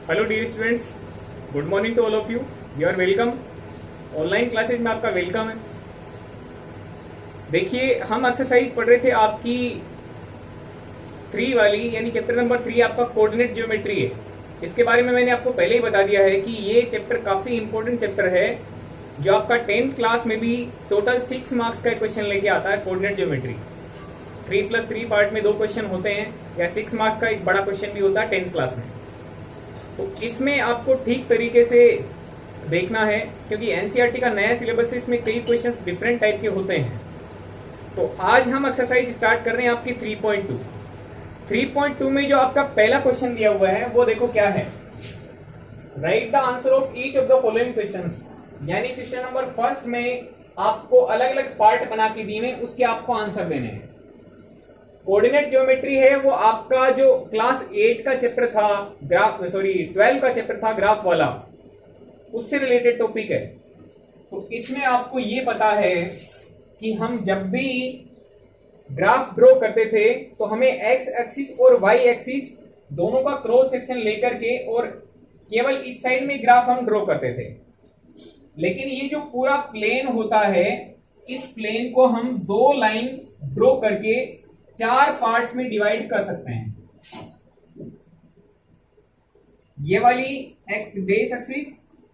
Hello dear students, good morning to all of you. You are welcome. Online classes में आपका welcome है। देखिए, हम एक्सरसाइज पढ़ रहे थे आपकी 3 वाली, यानी चैप्टर नंबर 3 आपका कोऑर्डिनेट ज्योमेट्री है। इसके बारे में मैंने आपको पहले ही बता दिया है कि ये चैप्टर काफी इंपॉर्टेंट चैप्टर है, जो आपका 10th क्लास में भी टोटल 6 मार्क्स का क्वेश्चन लेके आता है। कोऑर्डिनेट ज्योमेट्री 3+3 पार्ट में 2 क्वेश्चन होते हैं, या 6 मार्क्स का एक बड़ा क्वेश्चन भी होता है 10th क्लास में। तो इसमें आपको ठीक तरीके से देखना है, क्योंकि एनसीईआरटी का नया सिलेबस है, इसमें कई क्वेश्चंस डिफरेंट टाइप के होते हैं। तो आज हम एक्सरसाइज स्टार्ट कर रहे हैं आपकी 3.2। 3.2 में जो आपका पहला क्वेश्चन दिया हुआ है वो देखो क्या है। Write the answer of each of the following questions, यानी क्वेश्चन नंबर फर्स्ट में आपको अलग अलग पार्ट बना के दिए, उसके आपको आंसर देने हैं। कोऑर्डिनेट ज्योमेट्री है वो आपका जो क्लास 8 का चैप्टर था, 12 का चैप्टर था ग्राफ वाला, उससे रिलेटेड टॉपिक है। तो इसमें आपको ये पता है कि हम जब भी ग्राफ ड्रॉ करते थे तो हमें एक्स एक्सिस और वाई एक्सिस दोनों का क्रॉस सेक्शन लेकर के और केवल इस साइड में ग्राफ हम ड्रॉ करते थे। लेकिन ये जो पूरा प्लेन होता है, इस प्लेन को हम 2 लाइन ड्रॉ करके 4 पार्ट्स में डिवाइड कर सकते हैं। ये वाली एक्स बेस एक्सिस,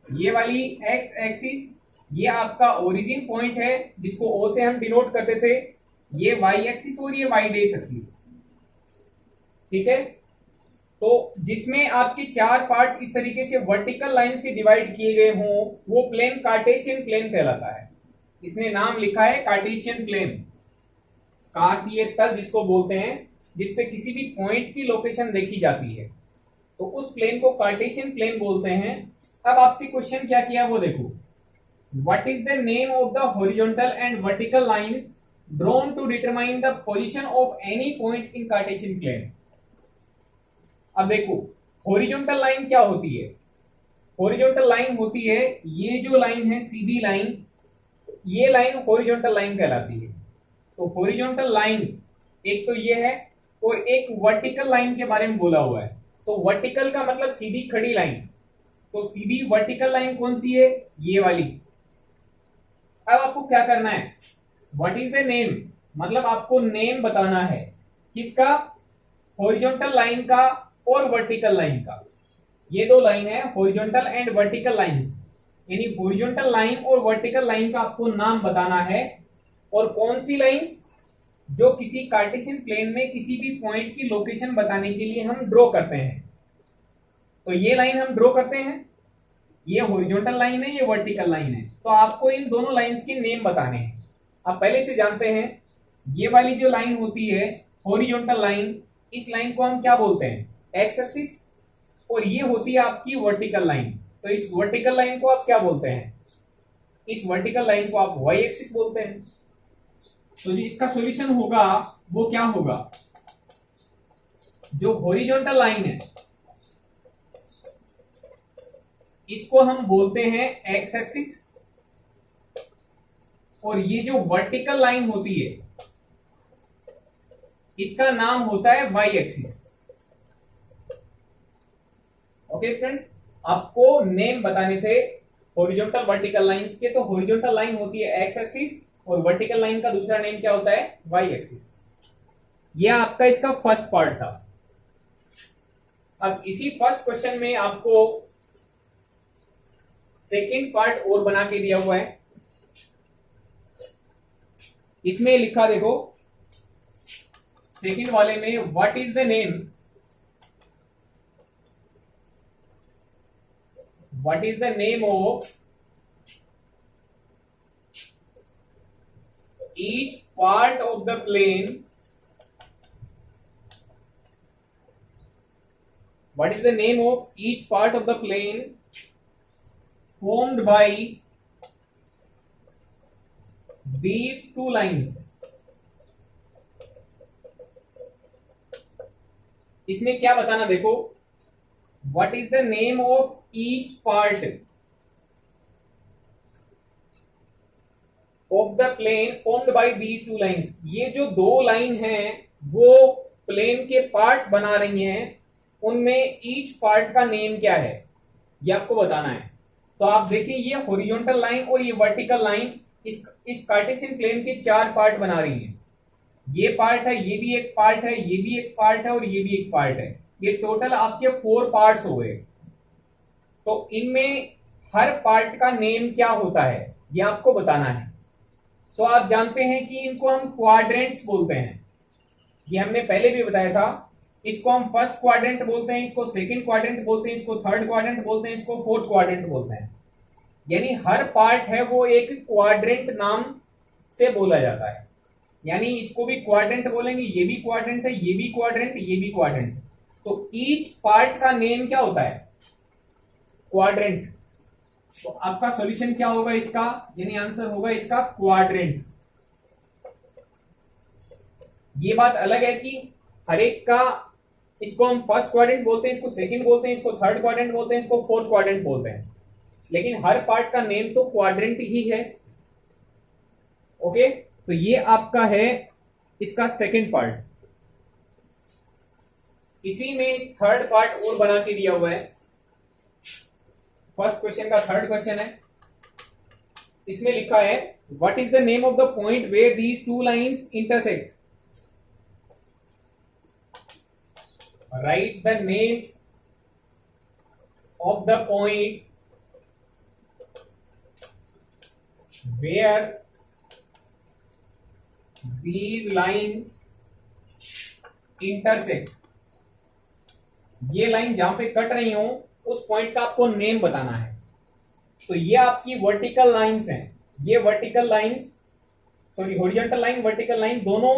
ये वाली एक्स एक्सिस, ये आपका ओरिजिन पॉइंट है जिसको ओ से हम डिनोट करते थे, ये वाई एक्सिस और ये वाई बेस एक्सिस। ठीक है, तो जिसमें आपके 4 पार्ट्स इस तरीके से वर्टिकल लाइन से डिवाइड किए गए हों, वो प्लेन कार्टेशियन प्लेन कहलाता है। इसने नाम लिखा है कार्टेशियन प्लेन, कार्तीय तल जिसको बोलते हैं, जिसपे किसी भी पॉइंट की लोकेशन देखी जाती है, तो उस प्लेन को कार्टेशियन प्लेन बोलते हैं। अब आपसे क्वेश्चन क्या किया वो देखो। What is the name of the horizontal and vertical lines drawn to determine the position of any point in Cartesian plane. अब देखो, हॉरिजॉन्टल लाइन क्या होती है। हॉरिजॉन्टल लाइन होती है ये जो लाइन है, सीधी लाइन, ये लाइन हॉरिजॉन्टल लाइन कहलाती है। तो हॉरिजॉन्टल लाइन एक तो ये है, और एक वर्टिकल लाइन के बारे में बोला हुआ है। तो वर्टिकल का मतलब सीधी खड़ी लाइन, तो सीधी वर्टिकल लाइन कौन सी है, ये वाली। अब आपको क्या करना है, व्हाट इज द नेम, मतलब आपको नेम बताना है किसका, हॉरिजॉन्टल लाइन का और वर्टिकल लाइन का। ये 2 लाइन है, हॉरिजॉन्टल एंड वर्टिकल लाइंस, यानी हॉरिजॉन्टल लाइन और वर्टिकल लाइन का आपको नाम बताना है। और कौन सी लाइंस, जो किसी कार्टेशियन प्लेन में किसी भी पॉइंट की लोकेशन बताने के लिए हम ड्रॉ करते हैं। तो ये लाइन हम ड्रॉ करते हैं, ये हॉरिजॉन्टल लाइन है, ये वर्टिकल लाइन है। तो आपको इन दोनों लाइंस के नेम बताने हैं। आप पहले से जानते हैं, ये वाली जो लाइन होती है हॉरिजॉन्टल लाइन, इस लाइन को हम क्या बोलते हैं, एक्स एक्सिस, और ये होती है आपकी वर्टिकल लाइन। तो इस वर्टिकल लाइन को आप क्या बोलते हैं, इस वर्टिकल लाइन को आप वाई एक्सिस बोलते हैं। तो जो इसका सॉल्यूशन होगा वो क्या होगा, जो हॉरिजॉन्टल लाइन है इसको हम बोलते हैं एक्स एक्सिस, और ये जो वर्टिकल लाइन होती है इसका नाम होता है वाई एक्सिस। ओके स्टूडेंट्स, आपको नेम बताने थे हॉरिजॉन्टल वर्टिकल लाइंस के। तो हॉरिजॉन्टल लाइन होती है एक्स एक्सिस, और वर्टिकल लाइन का दूसरा नेम क्या होता है, वाई एक्सिस। यह आपका इसका फर्स्ट पार्ट था। अब इसी फर्स्ट क्वेश्चन में आपको सेकंड पार्ट और बना के दिया हुआ है। इसमें लिखा देखो, सेकंड वाले में, what is the name, what is the name of each part of the plane, what is the name of each part of the plane formed by these 2 lines। इसमें क्या बताना देखो, what is the name of each part of the plane formed by these 2 lines. ये जो 2 line हैं वो plane के parts बना रही हैं, उनमें ईच पार्ट का नेम क्या है ये आपको बताना है। तो आप देखिए ये हॉरिजॉन्टल लाइन और ये वर्टिकल लाइन इस कार्टेशियन प्लेन के चार पार्ट बना रही है। ये पार्ट है, ये भी एक पार्ट है, ये भी एक पार्ट है और ये भी एक पार्ट है। ये टोटल आपके 4 पार्ट्स हो गए। तो इनमें हर पार्ट का नेम क्या होता है ये आपको बताना है। तो आप जानते हैं कि इनको हम क्वाड्रेंट्स बोलते हैं। ये हमने पहले भी बताया था। इसको हम फर्स्ट क्वाड्रेंट बोलते हैं, इसको सेकंड क्वाड्रेंट बोलते हैं, इसको थर्ड क्वाड्रेंट बोलते हैं, इसको फोर्थ क्वाड्रेंट बोलते हैं। यानी हर पार्ट है वो एक क्वाड्रेंट नाम से बोला जाता है। यानी इसको भी क्वाड्रेंट बोलेंगे, ये भी क्वाड्रेंट है, ये भी क्वाड्रेंट, ये भी क्वाड्रेंट। तो ईच पार्ट का नेम क्या होता है? क्वाड्रेंट। तो आपका सॉल्यूशन क्या होगा इसका? यानी आंसर होगा इसका क्वाड्रेंट। ये बात अलग है कि हर एक का, इसको हम फर्स्ट क्वाड्रेंट बोलते हैं, इसको सेकंड बोलते हैं, इसको थर्ड क्वाड्रेंट बोलते हैं, इसको फोर्थ क्वाड्रेंट बोलते हैं, लेकिन हर पार्ट का नेम तो क्वाड्रेंट ही है। ओके, तो ये आपका है इसका सेकंड पार्ट। इसी में थर्ड पार्ट और बना के दिया हुआ है। फर्स्ट क्वेश्चन का थर्ड क्वेश्चन है। इसमें लिखा है what is the name of the point where these two lines intersect. Write the name of the point where these lines intersect। ये लाइन जहां पे कट रही हो उस पॉइंट का आपको नेम बताना है। तो ये आपकी वर्टिकल लाइंस हैं। ये vertical lines, sorry horizontal line, vertical line दोनों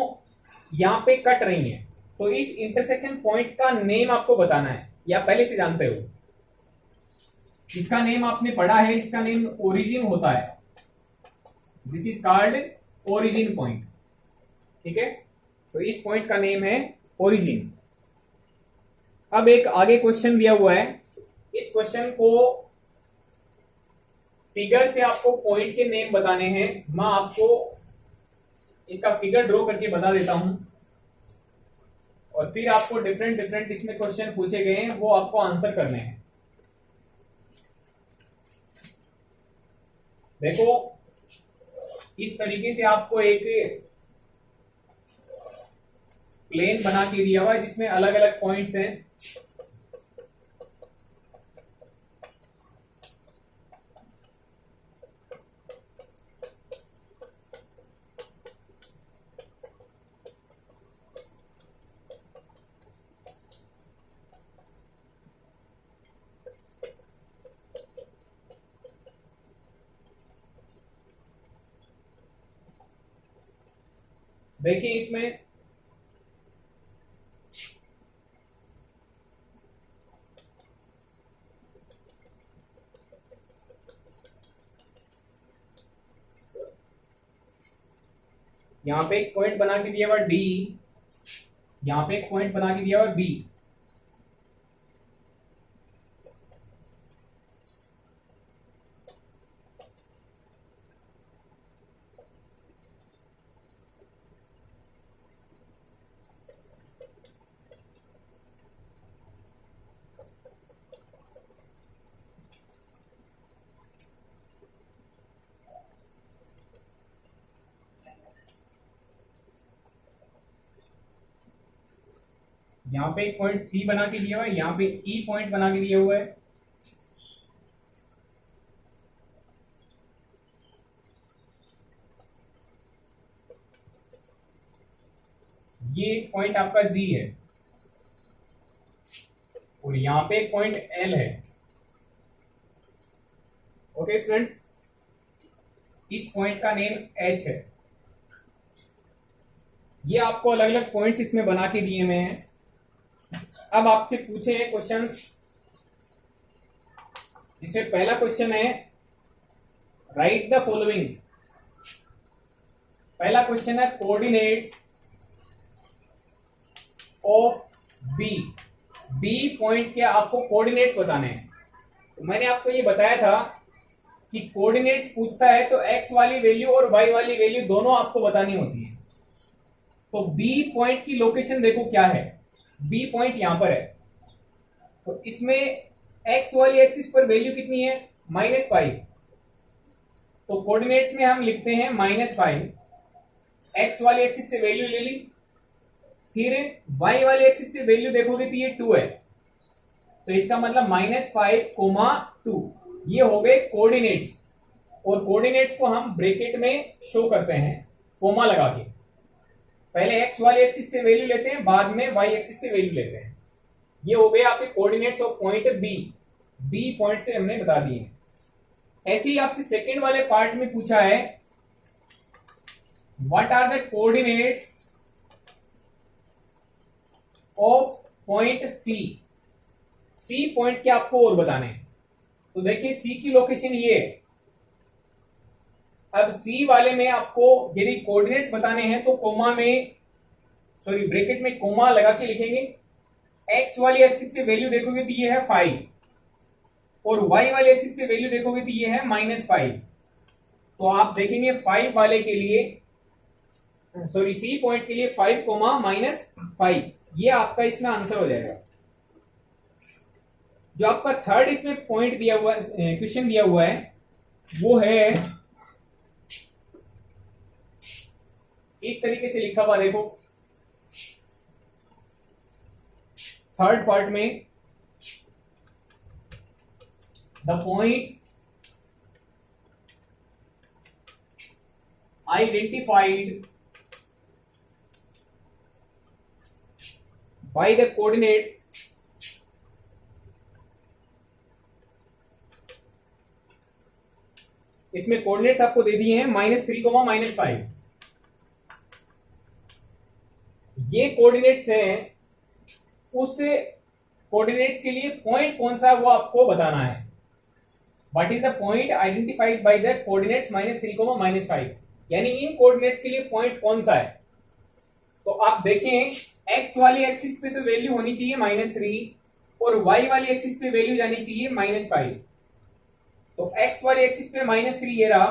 यहां पे कट रही हैं। तो इस इंटरसेक्शन पॉइंट का नेम आपको बताना है। या पहले से जानते हो, इसका नेम आपने पढ़ा है, इसका नेम ओरिजिन होता है। This is called origin point. ठीक है, तो इस पॉइंट का नेम है ओरिजिन। अब एक आगे क्वेश्चन दिया हुआ है। इस क्वेश्चन को फिगर से आपको पॉइंट के नेम बताने हैं। मैं आपको इसका फिगर ड्रॉ करके बता देता हूं और फिर आपको डिफरेंट डिफरेंट इसमें क्वेश्चन पूछे गए हैं, वो आपको आंसर करने हैं। देखो, इस तरीके से आपको एक प्लेन बना के दिया हुआ है जिसमें अलग अलग पॉइंट्स हैं। देखिए इसमें यहां पे एक पॉइंट बना के दिया हुआ डी, यहां पे एक पॉइंट बना के दिया हुआ बी। यहां पे एक पॉइंट सी बना के दिया हुआ है, यहां पे ई पॉइंट बना के दिया हुआ है। ये एक पॉइंट आपका जी है और यहां पे एक पॉइंट एल है। ओके स्टूडेंट्स, इस पॉइंट का नेम एच है। ये आपको अलग अलग पॉइंट्स इसमें बना के दिए हुए हैं। अब आपसे पूछे हैं क्वेश्चंस। इसमें पहला क्वेश्चन है राइट द फॉलोइंग। पहला क्वेश्चन है coordinates of B. B point के आपको कोऑर्डिनेट्स बताने हैं। तो मैंने आपको ये बताया था कि कोऑर्डिनेट्स पूछता है तो एक्स वाली वैल्यू और वाई वाली वैल्यू दोनों आपको बतानी होती है। तो बी पॉइंट की लोकेशन देखो क्या है। बी पॉइंट यहां पर है। तो इसमें एक्स वाली एक्सिस पर वैल्यू कितनी है, -5। तो कोऑर्डिनेट्स में हम लिखते हैं -5। एक्स वाली एक्सिस से वैल्यू ले ली, फिर वाई वाली एक्सिस से वैल्यू देखोगे तो ये 2 है, तो इसका मतलब -5, 2 ये हो गए कोऑर्डिनेट्स। और कोऑर्डिनेट्स को हम ब्रैकेट में शो करते हैं कोमा लगा के। पहले एक्स वाली एक्सिस से वैल्यू लेते हैं, बाद में वाई एक्सिस से वैल्यू लेते हैं। ये हो गए आपके coordinates of point B point से हमने बता दिए। ऐसे ही आपसे सेकेंड वाले पार्ट में पूछा है what are the coordinates of point C point के आपको और बताने हैं। तो देखिए सी की लोकेशन ये है। अब सी वाले में आपको यदि कोऑर्डिनेट्स बताने हैं तो ब्रैकेट में कोमा लगा के लिखेंगे। एक्स वाली एक्सिस से वैल्यू देखोगे तो ये है 5 और वाई वाली एक्सिस से वैल्यू देखोगे तो ये है -5। तो आप देखेंगे 5 वाले के लिए सी पॉइंट के लिए 5, -5 ये आपका इसमें आंसर हो जाएगा। जो आपका थर्ड इसमें पॉइंट दिया हुआ है, क्वेश्चन दिया हुआ है, वो है इस तरीके से लिखा हुआ, देखो थर्ड पार्ट में the point identified by the coordinates इसमें कोऑर्डिनेट्स आपको दे दिए हैं -3, -5। ये कोऑर्डिनेट्स हैं, उस कोऑर्डिनेट्स के लिए पॉइंट कौन सा वो आपको बताना है। What is the point identified by the coordinates -3, -5, यानी इन कोऑर्डिनेट्स के लिए पॉइंट कौन सा है। तो आप देखें एक्स वाली एक्सिस पे तो वैल्यू होनी चाहिए -3 और वाई वाली एक्सिस पे वैल्यू जानी चाहिए -5। तो एक्स वाली एक्सिस पे -3 ये रहा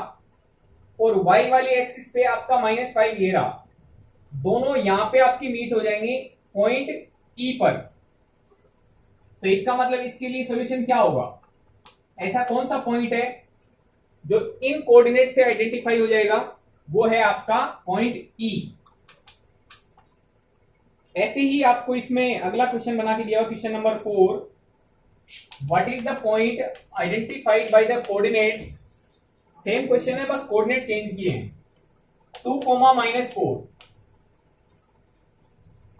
और वाई वाली एक्सिस पे आपका -5 ये रहा। दोनों यहां पे आपकी मीट हो जाएंगे पॉइंट ई पर। तो इसका मतलब इसके लिए सॉल्यूशन क्या होगा, ऐसा कौन सा पॉइंट है जो इन कोऑर्डिनेट से आइडेंटिफाई हो जाएगा, वो है आपका पॉइंट ई। ऐसे ही आपको इसमें अगला क्वेश्चन बना के दिया हुआ, question number 4, what is the point identified by the coordinates. Same question है, बस कोऑर्डिनेट चेंज किए हैं। 2, -4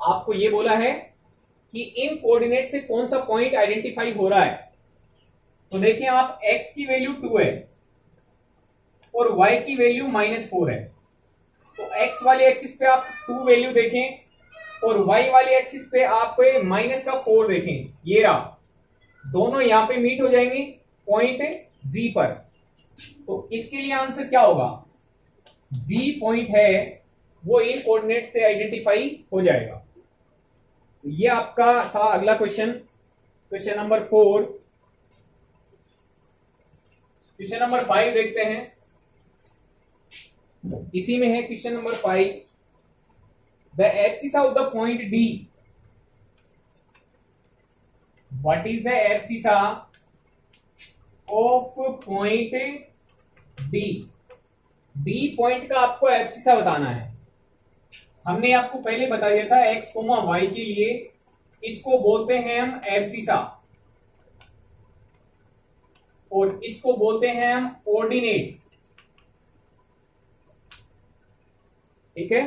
आपको ये बोला है कि इन कोऑर्डिनेट से कौन सा पॉइंट आइडेंटिफाई हो रहा है। तो देखिए आप x की वैल्यू 2 है और y की वैल्यू -4 है। तो x वाली एक्सिस पे आप 2 वैल्यू देखें और y वाली एक्सिस पे आप -4 देखें, ये रहा। दोनों यहां पे मीट हो जाएंगे पॉइंट G पर। तो इसके लिए आंसर क्या होगा, G पॉइंट है वो इन कोऑर्डिनेट से आइडेंटिफाई हो जाएगा। ये आपका था अगला question, question number 4। Question number 5 देखते हैं, इसी में है question number 5। The axis of the point D, what is the axis of point D। D point का आपको एक्सिसा बताना है। हमने आपको पहले बता दिया था x, y के लिए इसको बोलते हैं हम एब्सिसा और इसको बोलते हैं हम ऑर्डिनेट। ठीक है,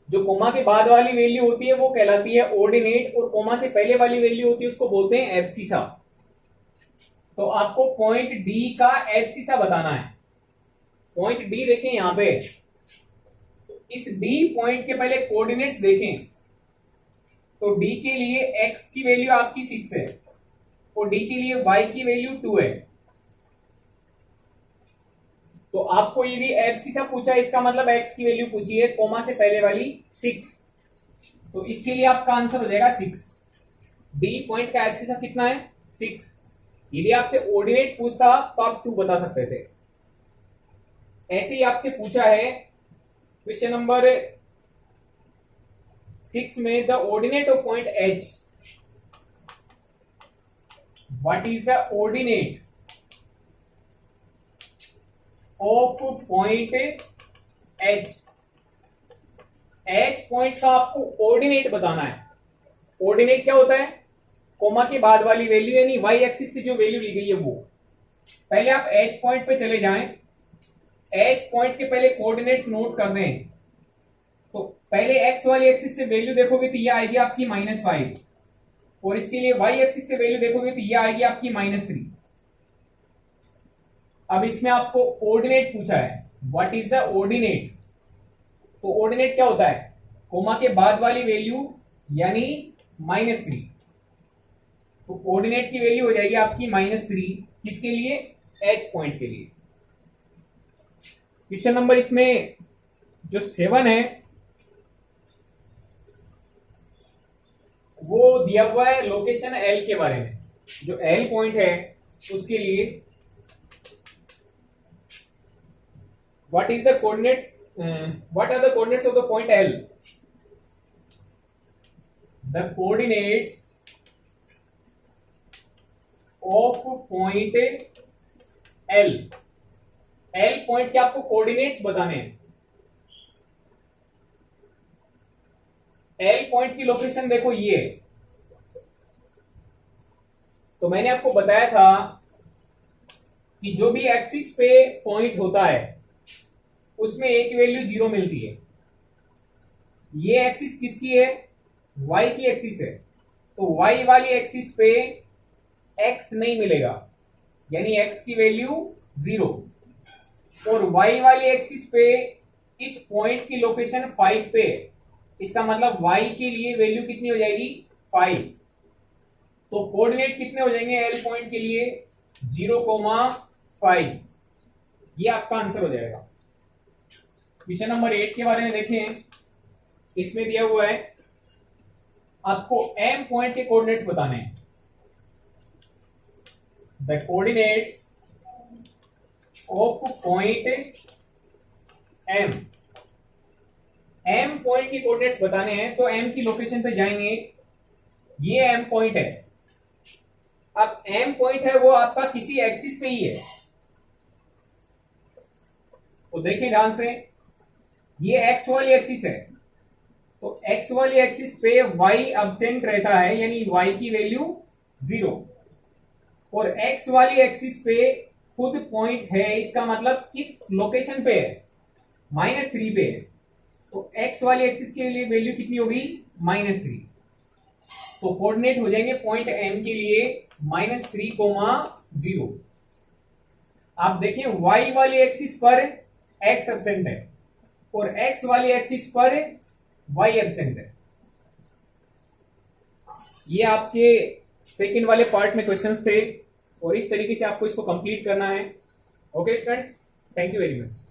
जो कोमा के बाद वाली वैल्यू होती है वो कहलाती है ऑर्डिनेट और कोमा से पहले वाली वैल्यू होती है उसको बोलते हैं एब्सिसा। तो आपको पॉइंट डी का एब्सिसा बताना है। पॉइंट डी देखें यहां पे, इस डी पॉइंट के पहले कोऑर्डिनेट्स देखें तो डी के लिए x की वैल्यू आपकी 6 है और डी के लिए y की वैल्यू 2 है। तो आपको यदि एब्सिसा पूछा, इसका मतलब x की वैल्यू पूछी है कोमा से पहले वाली 6, तो इसके लिए आपका आंसर हो जाएगा 6। डी पॉइंट का एब्सिसा कितना है, 6। यदि आपसे ऑर्डिनेट पूछता तो आप 2 बता सकते थे। ऐसे ही आपसे पूछा है क्वेश्चन नंबर 6 में the ordinate of point H। What is the ordinate of point H. H point का आपको ऑर्डिनेट बताना है। ऑर्डिनेट क्या होता है? कोमा के बाद वाली वैल्यू, यानी वाई एक्सिस से जो वैल्यू ली गई है वो। पहले आप एच पॉइंट पे चले जाएं। एच पॉइंट के पहले कोऑर्डिनेट्स नोट कर दें। तो पहले एक्स वाली एक्सिस से वैल्यू देखोगे तो ये आएगी आपकी -5, और इसके लिए वाई एक्सिस से वैल्यू देखोगे तो ये आएगी आपकी -3। अब इसमें आपको ऑर्डिनेट पूछा है, व्हाट इज द ऑर्डिनेट। तो ऑर्डिनेट क्या होता है? कोमा के बाद वाली वैल्यू यानी -3। तो ऑर्डिनेट की वैल्यू हो जाएगी आपकी -3, किसके लिए? एच पॉइंट के लिए। क्वेश्चन नंबर इसमें जो 7 है वो दिया हुआ है लोकेशन एल के बारे में। जो एल पॉइंट है उसके लिए what is the coordinates, what are the coordinates of the point L. The coordinates of point L. L point के आपको कोऑर्डिनेट्स बताने हैं। एल पॉइंट की लोकेशन देखो ये। तो मैंने आपको बताया था कि जो भी एक्सिस पे पॉइंट होता है उसमें एक वैल्यू 0 मिलती है। ये एक्सिस किसकी है? वाई की एक्सिस है। तो वाई वाली एक्सिस पे एक्स नहीं मिलेगा, यानी एक्स की वैल्यू 0। और वाई वाली एक्सिस पे इस पॉइंट की लोकेशन 5 पे, इसका मतलब वाई के लिए वैल्यू कितनी हो जाएगी? 5। तो कोऑर्डिनेट कितने हो जाएंगे एल पॉइंट के लिए? 0,5। ये आपका आंसर हो जाएगा। क्वेश्चन नंबर 8 के बारे में देखें। इसमें दिया हुआ है आपको एम पॉइंट के कोऑर्डिनेट्स बताने हैं। The coordinates of point M. M point की कोऑर्डिनेट्स बताने हैं तो एम की लोकेशन पे जाएंगे। ये एम पॉइंट है। अब एम पॉइंट है वो आपका किसी एक्सिस पे ही है। तो देखिए ध्यान से, ये एक्स वाली एक्सिस है। तो एक्स वाली एक्सिस पे वाई अब्सेंट रहता है, यानी वाई की वैल्यू 0। और एक्स वाली एक्सिस पे खुद पॉइंट है, इसका मतलब किस लोकेशन पे है? -3 पे है। तो एक्स वाली एक्सिस के लिए वैल्यू कितनी होगी? -3। तो कोऑर्डिनेट हो जाएंगे पॉइंट एम के लिए -3,0। आप देखें वाई वाली एक्सिस पर एक्स एब्सेंट है और एक्स वाली एक्सिस पर वाई एब्सेंट है। ये आपके सेकंड वाले पार्ट में क्वेश्चंस थे और इस तरीके से आपको इसको कंप्लीट करना है। Okay students, thank you very much.